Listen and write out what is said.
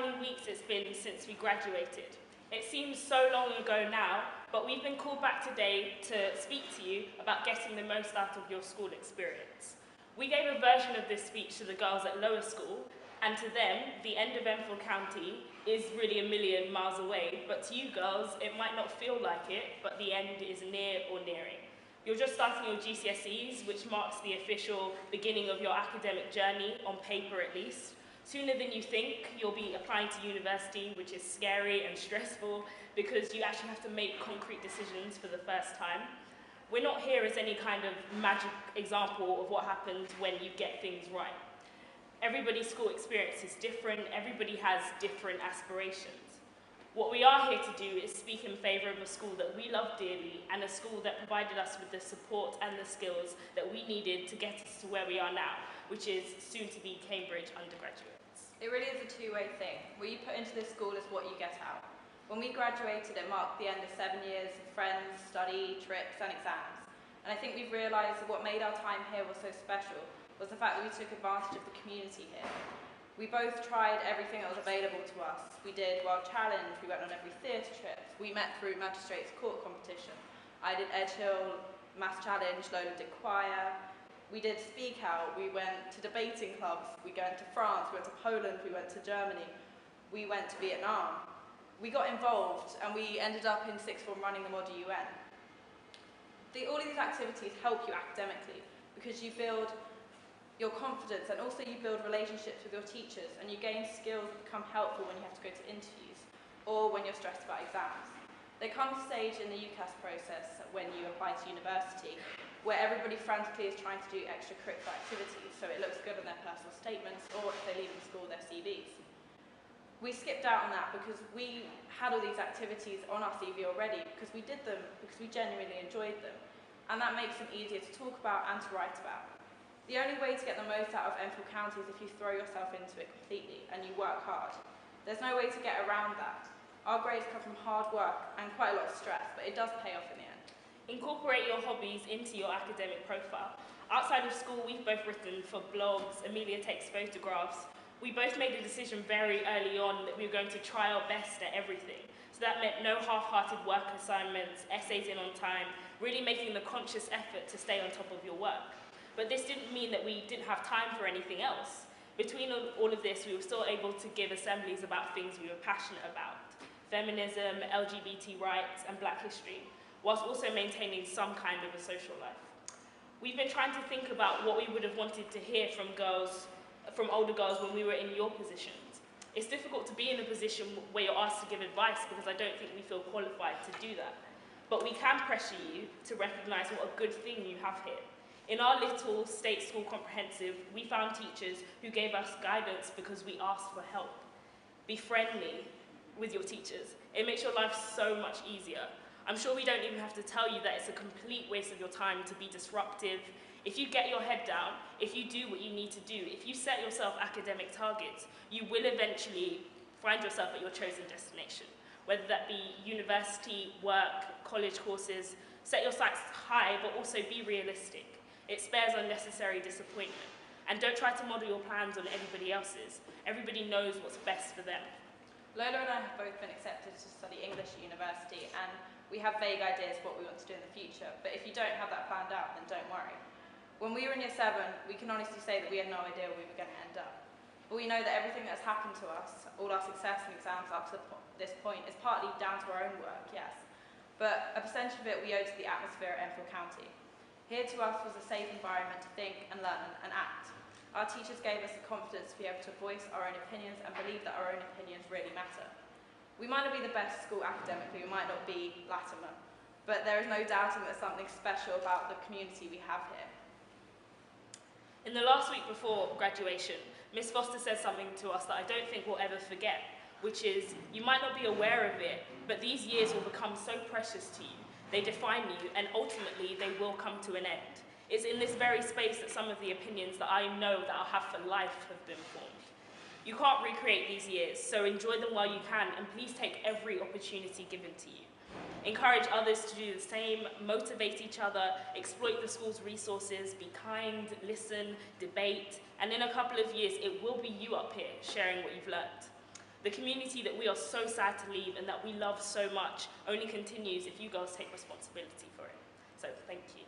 many weeks it's been since we graduated. It seems so long ago now, but we've been called back today to speak to you about getting the most out of your school experience. We gave a version of this speech to the girls at lower school, and to them, the end of Enfield County is really a million miles away, but to you girls, it might not feel like it, but the end is near or nearing. You're just starting your GCSEs, which marks the official beginning of your academic journey, on paper at least. Sooner than you think, you'll be applying to university, which is scary and stressful because you actually have to make concrete decisions for the first time. We're not here as any kind of magic example of what happens when you get things right. Everybody's school experience is different, everybody has different aspirations. What we are here to do is speak in favour of a school that we love dearly and a school that provided us with the support and the skills that we needed to get us to where we are now, which is soon to be Cambridge undergraduates. It really is a two-way thing. What you put into this school is what you get out. When we graduated, it marked the end of 7 years of friends, study, trips and exams. And I think we've realised that what made our time here was so special was the fact that we took advantage of the community here. We both tried everything that was available to us. We did World Challenge, we went on every theatre trip, we met through Magistrates Court competition. I did Edge Hill, Maths Challenge, Lola did choir. We did Speak Out, we went to debating clubs, we went to France, we went to Poland, we went to Germany, we went to Vietnam. We got involved and we ended up in sixth form running the Mod UN. All of these activities help you academically because you build your confidence and also you build relationships with your teachers and you gain skills that become helpful when you have to go to interviews or when you're stressed about exams. There comes a stage in the UCAS process when you apply to university where everybody frantically is trying to do extracurricular activities so it looks good on their personal statements or if they leave in school their CVs. We skipped out on that because we had all these activities on our CV already because we did them because we genuinely enjoyed them and that makes them easier to talk about and to write about. The only way to get the most out of Enfield County is if you throw yourself into it completely and you work hard. There's no way to get around that. Our grades come from hard work and quite a lot of stress, but it does pay off in the end. Incorporate your hobbies into your academic profile. Outside of school, we've both written for blogs, Amelia takes photographs. We both made a decision very early on that we were going to try our best at everything. So that meant no half-hearted work assignments, essays in on time, really making the conscious effort to stay on top of your work. But this didn't mean that we didn't have time for anything else. Between all of this, we were still able to give assemblies about things we were passionate about: feminism, LGBT rights, and Black history, whilst also maintaining some kind of a social life. We've been trying to think about what we would have wanted to hear from older girls when we were in your positions. It's difficult to be in a position where you're asked to give advice because I don't think we feel qualified to do that. But we can pressure you to recognise what a good thing you have here. In our little state school comprehensive, we found teachers who gave us guidance because we asked for help. Be friendly with your teachers. It makes your life so much easier. I'm sure we don't even have to tell you that it's a complete waste of your time to be disruptive. If you get your head down, if you do what you need to do, if you set yourself academic targets, you will eventually find yourself at your chosen destination. Whether that be university, work, college courses, set your sights high, but also be realistic. It spares unnecessary disappointment. And don't try to model your plans on everybody else's. Everybody knows what's best for them. Lola and I have both been accepted to study English at university and we have vague ideas of what we want to do in the future, but if you don't have that planned out, then don't worry. When we were in year 7, we can honestly say that we had no idea where we were going to end up. But we know that everything that's happened to us, all our success and exams up to this point, is partly down to our own work, yes. But a percentage of it we owe to the atmosphere at Enfield County. Here to us was a safe environment to think and learn and act. Our teachers gave us the confidence to be able to voice our own opinions and believe that our own opinions really matter. We might not be the best school academically, we might not be Latimer, but there is no doubting there's something special about the community we have here. In the last week before graduation, Miss Foster said something to us that I don't think we'll ever forget, which is, you might not be aware of it, but these years will become so precious to you. They define you, and ultimately, they will come to an end. It's in this very space that some of the opinions that I know that I'll have for life have been formed. You can't recreate these years, so enjoy them while you can, and please take every opportunity given to you. Encourage others to do the same, motivate each other, exploit the school's resources, be kind, listen, debate, and in a couple of years, it will be you up here sharing what you've learned. The community that we are so sad to leave and that we love so much only continues if you girls take responsibility for it. So thank you.